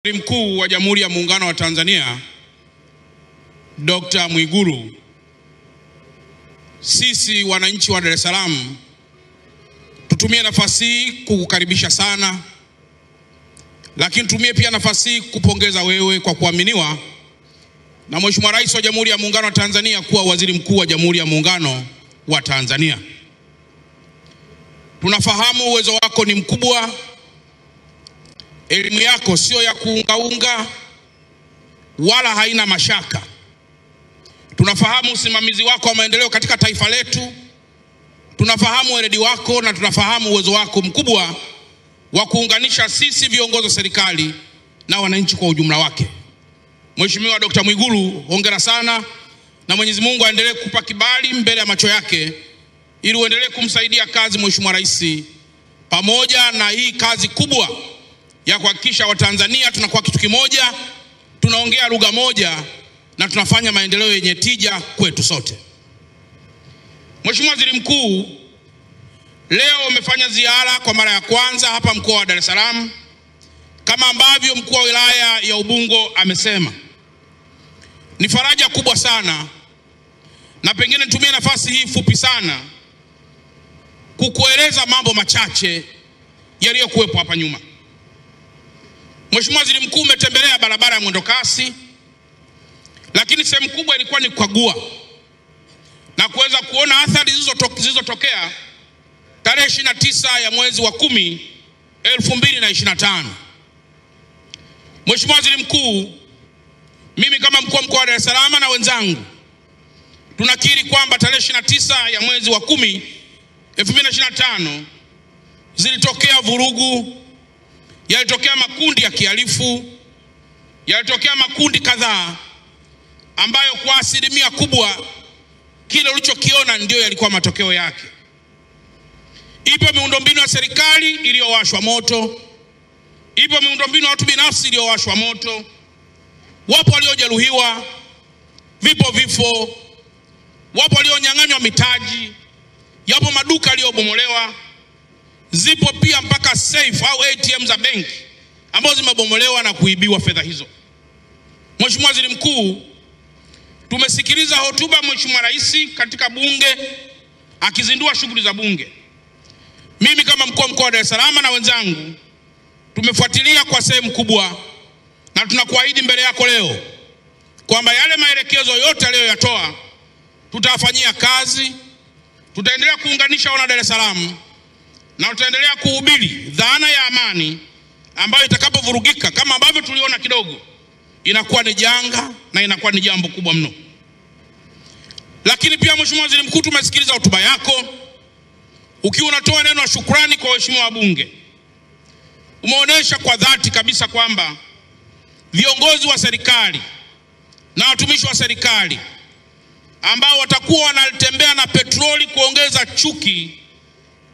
Waziri Mkuu wa Jamhuri ya Muungano wa Tanzania Dr. Mwigulu, sisi wananchi wa Dar es Salaam tutumie nafasi hii kukukaribisha sana, lakini tumie pia nafasi hii kupongeza wewe kwa kuaminiwa na Mheshimiwa Rais wa Jamhuri ya Muungano wa Tanzania kuwa Waziri Mkuu wa Jamhuri ya Muungano wa Tanzania. Tunafahamu uwezo wako ni mkubwa, elimu yako sio ya kuungaunga wala haina mashaka. Tunafahamu usimamizi wako wa maendeleo katika taifa letu, tunafahamu weledi wako na tunafahamu uwezo wako mkubwa wa kuunganisha sisi viongozi wa serikali na wananchi kwa ujumla wake. Mheshimiwa Dr. Mwigulu, hongera sana na Mwenyezi Mungu aendelee kukupa kibali mbele ya macho yake ili uendelee kumsaidia kazi Mheshimiwa Rais, pamoja na hii kazi kubwa ya kuhakikisha Watanzania tunakuwa kitu kimoja, tunaongea lugha moja na tunafanya maendeleo yenye tija kwetu sote. Mheshimiwa Waziri Mkuu, leo umefanya ziara kwa mara ya kwanza hapa mkoa wa Dar es Salaam kama ambavyo mkuu wa wilaya ya Ubungo amesema. Ni faraja kubwa sana, na pengine nitumie nafasi hii fupi sana kukueleza mambo machache yaliyokuwepo hapa nyuma. Mheshimiwa Waziri Mkuu, umetembelea barabara ya mwendokasi, lakini sehemu kubwa ilikuwa ni kukagua na kuweza kuona athari zilizotokea tarehe 29 ya mwezi wa 10 2025. Mheshimiwa Waziri Mkuu, mimi kama mkuu wa mkoa wa Dar es Salaam na wenzangu tunakiri kwamba tarehe 29 ya mwezi wa 10 2025 zilitokea vurugu, yalitokea makundi ya kihalifu, yalitokea makundi kadhaa ambayo kwa asilimia kubwa kile ulichokiona ndio yalikuwa matokeo yake. Ipo miundombinu ya serikali iliyowashwa moto, ipo miundombinu ya watu binafsi iliyowashwa moto, wapo waliojeruhiwa, vipo vifo, wapo walionyang'anywa mitaji, yapo maduka yaliyobomolewa, zipo pia mpaka safe au ATM za benki ambazo zimebomolewa na kuibiwa fedha hizo. Mheshimiwa Waziri Mkuu, tumesikiliza hotuba Mheshimiwa Rais katika bunge akizindua shughuli za bunge. Mimi kama mkuu wa mkoa wa Dar es Salaam na wenzangu tumefuatilia kwa sehemu kubwa, na tunakuahidi mbele yako leo kwamba yale maelekezo yote aliyoyatoa tutafanyia kazi. Tutaendelea kuunganisha wana Dar es Salaam na tutaendelea kuhubiri dhana ya amani ambayo itakapovurugika kama ambavyo tuliona kidogo inakuwa ni janga na inakuwa ni jambo kubwa mno. Lakini pia Mheshimiwa Waziri Mkuu, tumesikiliza hotuba yako ukiwa unatoa neno la shukrani kwa waheshimiwa wabunge. Umeonyesha kwa dhati kabisa kwamba viongozi wa serikali na watumishi wa serikali ambao watakuwa wanatembea na petroli kuongeza chuki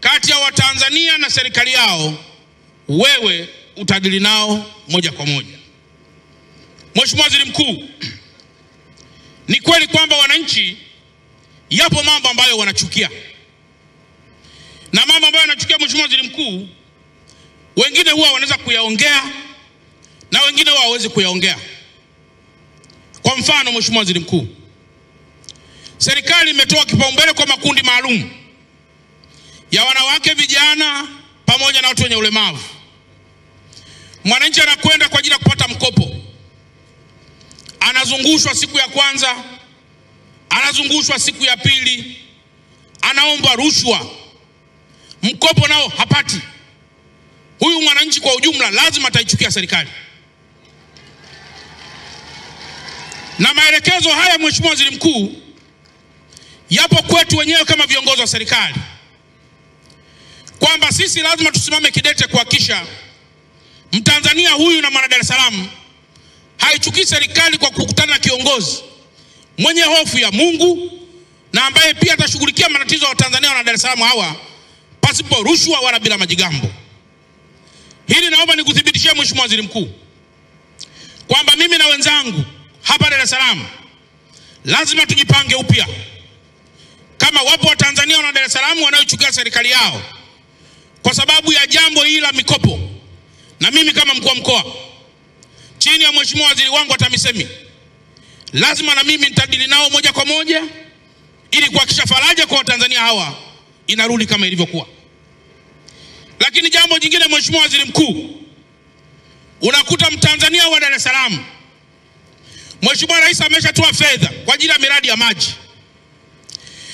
kati ya Watanzania na serikali yao, wewe utadili nao moja kwa moja. Mheshimiwa Waziri Mkuu, ni kweli kwamba wananchi yapo mambo ambayo wanachukia, na mambo ambayo wanachukia Mheshimiwa Waziri Mkuu, wengine huwa wanaweza kuyaongea na wengine huwa hawawezi kuyaongea. Kwa mfano, Mheshimiwa Waziri Mkuu, serikali imetoa kipaumbele kwa makundi maalum ya wanawake, vijana pamoja na watu wenye ulemavu. Mwananchi anakwenda kwa ajili ya kupata mkopo, anazungushwa siku ya kwanza, anazungushwa siku ya pili, anaomba rushwa, mkopo nao hapati. Huyu mwananchi kwa ujumla lazima ataichukia serikali. Na maelekezo haya Mheshimiwa Waziri Mkuu yapo kwetu wenyewe kama viongozi wa serikali, kwamba sisi lazima tusimame kidete kuhakikisha Mtanzania huyu na mwana Dar es Salaam haichukii serikali kwa kukutana na kiongozi mwenye hofu ya Mungu na ambaye pia atashughulikia matatizo ya Watanzania na Dar es Salaam hawa pasipo rushwa wala bila majigambo. Hili naomba nikuthibitishie Mheshimiwa Waziri Mkuu kwamba mimi na wenzangu hapa Dar es Salaam lazima tujipange upya. Kama wapo Watanzania na Dar es Salaam wanaochukia serikali yao kwa sababu ya jambo hili la mikopo, na mimi kama mkuu wa mkoa chini ya mheshimiwa waziri wangu wa TAMISEMI, lazima na mimi nitadili nao moja kwa moja ili kuhakikisha faraja kwa Watanzania hawa inarudi kama ilivyokuwa. Lakini jambo jingine, mheshimiwa waziri mkuu, unakuta Mtanzania wa Dar es Salaam, mheshimiwa rais ameshatoa fedha kwa ajili ya miradi ya maji,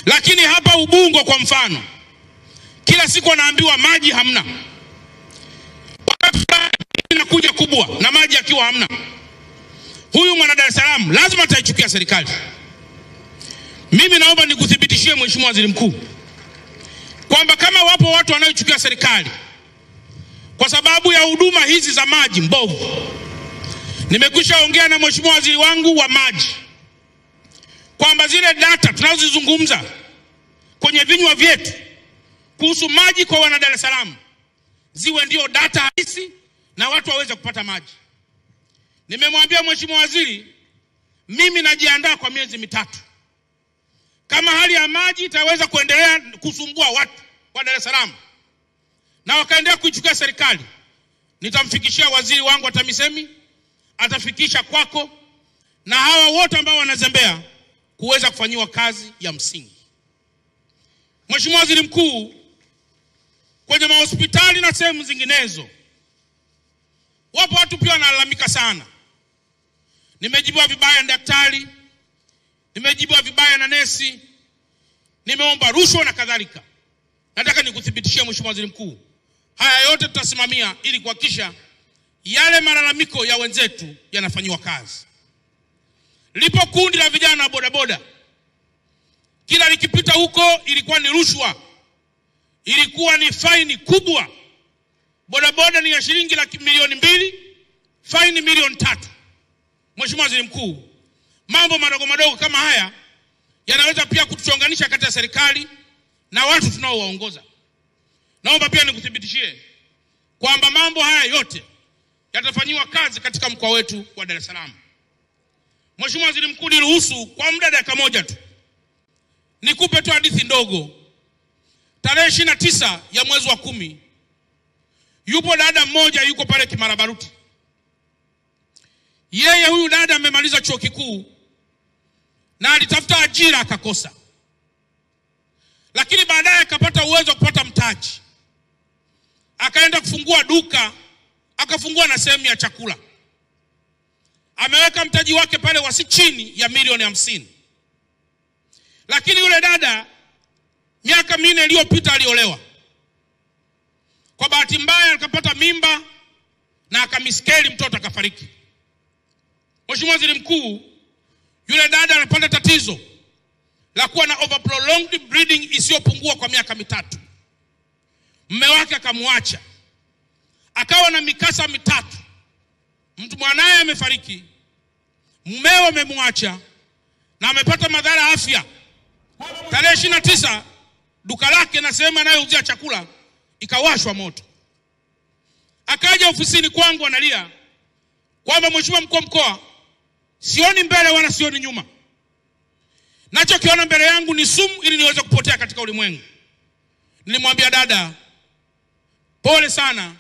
lakini hapa Ubungo kwa mfano kila siku anaambiwa maji hamna. Wakati inakuja kubwa na maji akiwa hamna, huyu mwana Dar es Salaam lazima ataichukia serikali. Mimi naomba nikuthibitishie mheshimiwa waziri mkuu kwamba kama wapo watu wanaochukia serikali kwa sababu ya huduma hizi za maji mbovu, nimekwisha ongea na mheshimiwa waziri wangu wa maji kwamba zile data tunazozizungumza kwenye vinywa vyetu kuhusu maji kwa wana Dar es Salaam ziwe ndio data halisi na watu waweze kupata maji. Nimemwambia mheshimiwa waziri, mimi najiandaa kwa miezi mitatu. Kama hali ya maji itaweza kuendelea kusumbua watu wa Dar es Salaam na wakaendelea kuichukia serikali, nitamfikishia waziri wangu wa TAMISEMI, atafikisha kwako na hawa wote ambao wanazembea kuweza kufanyiwa kazi ya msingi. Mheshimiwa waziri mkuu, kwenye mahospitali na sehemu zinginezo wapo watu pia wanalalamika sana. Nimejibiwa vibaya na daktari, nimejibiwa vibaya na nesi, nimeomba rushwa na kadhalika. Nataka nikuthibitishie mheshimiwa waziri mkuu, haya yote tutasimamia ili kuhakikisha yale malalamiko ya wenzetu yanafanywa kazi. Lipo kundi la vijana bodaboda, kila likipita huko ilikuwa ni rushwa, ilikuwa ni faini kubwa. Bodaboda ni ya shilingi milioni 2, faini milioni 3. Mheshimiwa waziri mkuu, mambo madogo madogo kama haya yanaweza pia kutuchonganisha kati ya serikali na watu tunaowaongoza. Naomba pia nikuthibitishie kwamba mambo haya yote yatafanywa kazi katika mkoa wetu wa Dar es Salaam. Mheshimiwa waziri mkuu, niruhusu kwa muda dakika moja tu nikupe tu hadithi ndogo. Tarehe 29 ya mwezi wa 10 yupo dada mmoja yuko pale Kimarabaruti. Yeye huyu dada amemaliza chuo kikuu na alitafuta ajira akakosa, lakini baadaye akapata uwezo wa kupata mtaji, akaenda kufungua duka, akafungua na sehemu ya chakula. Ameweka mtaji wake pale wasi chini ya milioni 50. Lakini yule dada miaka 4 iliyopita aliolewa. Kwa bahati mbaya akapata mimba na akamiskeli, mtoto akafariki. Mheshimiwa waziri mkuu, yule dada anapata tatizo la kuwa na overprolonged bleeding isiyopungua kwa miaka 3. Mume wake akamwacha, akawa na mikasa 3. Mtu mwanae amefariki, mumeo amemwacha na amepata madhara afya. Tarehe 29 duka lake na sehemu anayouzia chakula ikawashwa moto. Akaja ofisini kwangu analia kwamba mheshimiwa mkuu wa mkoa, sioni mbele wala sioni nyuma. Nachokiona mbele yangu ni sumu ili niweze kupotea katika ulimwengu. Nilimwambia dada, pole sana.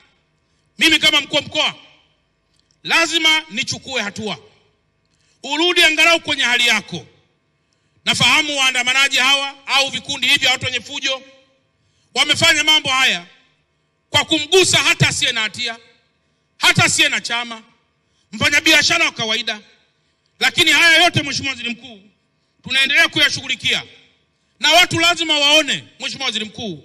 Mimi kama mkuu wa mkoa lazima nichukue hatua. Urudi angalau kwenye hali yako. Nafahamu waandamanaji hawa au vikundi hivi watu wenye fujo wamefanya mambo haya kwa kumgusa hata asiye na hatia, hata asiye na chama, mfanyabiashara wa kawaida. Lakini haya yote mheshimiwa waziri mkuu tunaendelea kuyashughulikia. Na watu lazima waone mheshimiwa waziri mkuu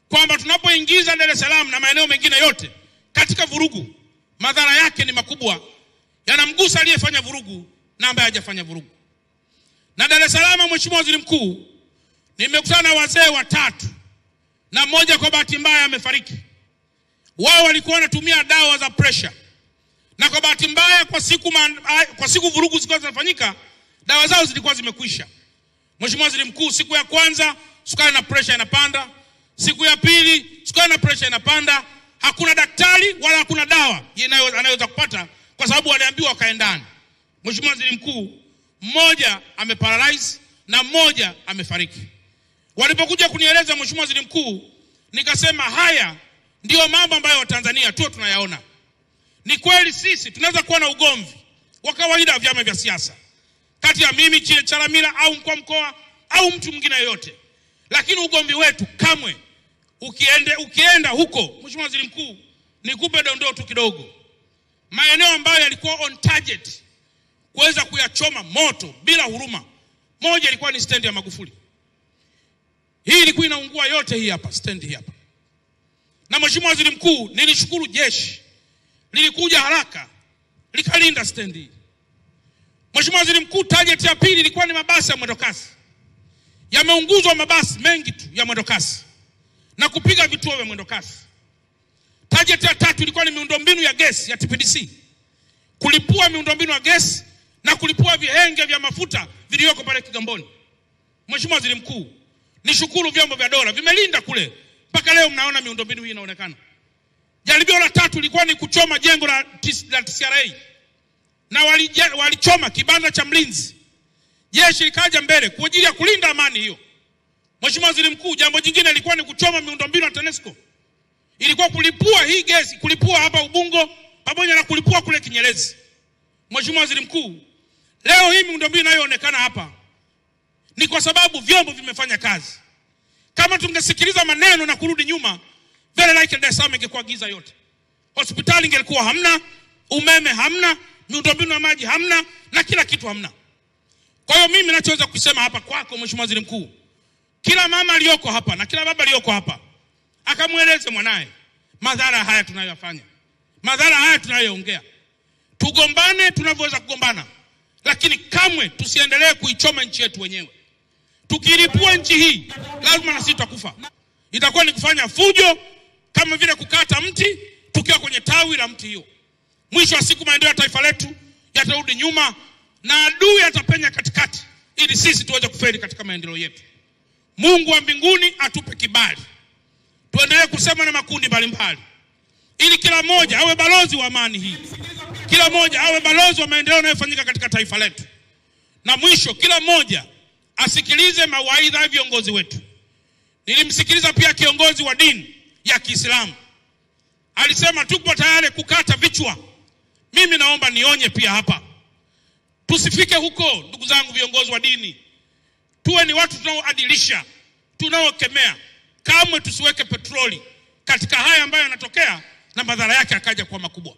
kwamba tunapoingiza Dar es Salaam na maeneo mengine yote katika vurugu, madhara yake ni makubwa, yanamgusa aliyefanya vurugu na ambaye hajafanya vurugu. Na Dar es Salaam mheshimiwa waziri mkuu, nimekutana na wazee 3 na mmoja kwa bahati mbaya amefariki. Wao walikuwa wanatumia dawa za pressure, na kwa bahati mbaya kwa siku vurugu zilikuwa zinafanyika, dawa zao zilikuwa zimekwisha. Mheshimiwa waziri mkuu, siku ya kwanza sukari na pressure inapanda, siku ya pili sukari na pressure inapanda, hakuna daktari wala hakuna dawa anayoweza kupata kwa sababu waliambiwa wakaendani. Mheshimiwa waziri mkuu, mmoja ameparalyze na mmoja amefariki. Walipokuja kunieleza mheshimiwa waziri mkuu, nikasema haya ndio mambo ambayo Watanzania tu tunayaona. Ni kweli sisi tunaweza kuwa na ugomvi wa kawaida wa vyama vya siasa, kati ya mimi Chalamila au mkuu wa mkoa au mtu mwingine yote. Lakini ugomvi wetu kamwe, ukienda huko, Mheshimiwa Waziri Mkuu, nikupe dondoo tu kidogo. Maeneo ambayo yalikuwa on target kuweza kuyachoma moto bila huruma, moja ilikuwa ni stendi ya Magufuli. Hii ilikuwa inaungua yote, hii hapa stendi hii hapa. Na Mheshimiwa Waziri Mkuu, nilishukuru jeshi lilikuja haraka likalinda stendi. Mheshimiwa Waziri Mkuu, target ya pili ilikuwa ni mabasi ya mwendokasi. Yameunguzwa mabasi mengi tu ya mwendokasi na kupiga vituo vya mwendokasi. Target ya tatu ilikuwa ni miundombinu ya gesi ya TPDC. Kulipua miundombinu ya gesi na kulipua vihenge vya mafuta vilivyoko pale Kigamboni. Mheshimiwa Waziri Mkuu, nishukuru vyombo vya dola vimelinda kule. Mpaka leo mnaona miundombinu hii inaonekana. Jaribio la tatu ilikuwa ni kuchoma jengo la TCRA. Na walichoma kibanda cha mlinzi. Jeshi likaja mbele kwa ajili ya kulinda amani hiyo. Mheshimiwa Waziri Mkuu, jambo jingine ilikuwa ni kuchoma miundombinu ya TANESCO. Ilikuwa kulipua hii gesi, kulipua hapa Ubungo pamoja na kulipua kule Kinyerezi. Mheshimiwa Waziri Mkuu, leo hii miundombinu inayoonekana hapa ni kwa sababu vyombo vimefanya kazi. Kama tungesikiliza maneno na kurudi nyuma, very likely Dar es Salaam ingekuwa giza yote. Hospitali ingekuwa hamna, umeme hamna, miundombinu ya maji hamna, na kila kitu hamna. Kwa hiyo mimi ninachoweza kusema hapa kwako Mheshimiwa Waziri Mkuu, kila mama aliyoko hapa na kila baba aliyoko hapa akamueleze mwanae madhara haya tunayofanya, madhara haya tunayoongea. Tugombane tunavyoweza kugombana, lakini kamwe tusiendelee kuichoma nchi yetu wenyewe. Tukilipua nchi hii, lazima na sisi tutakufa. Itakuwa ni kufanya fujo, kama vile kukata mti tukiwa kwenye tawi la mti hiyo. Mwisho wa siku maendeleo ya taifa letu yatarudi nyuma na adui atapenya katikati ili sisi tuweze kufeli katika maendeleo yetu. Mungu wa mbinguni atupe kibali. Tuendelee kusema na makundi mbalimbali ili kila mmoja awe balozi wa amani hii. Kila mmoja awe balozi wa maendeleo yanayofanyika katika taifa letu. Na mwisho, kila mmoja asikilize mawaidha ya viongozi wetu. Nilimsikiliza pia kiongozi wa dini ya Kiislamu. Alisema tupo tayari kukata vichwa. Mimi naomba nionye pia hapa, tusifike huko ndugu zangu viongozi wa dini. Tuwe ni watu tunaoadilisha, tunaokemea. Kamwe tusiweke petroli katika haya ambayo yanatokea na madhara yake akaja kuwa makubwa.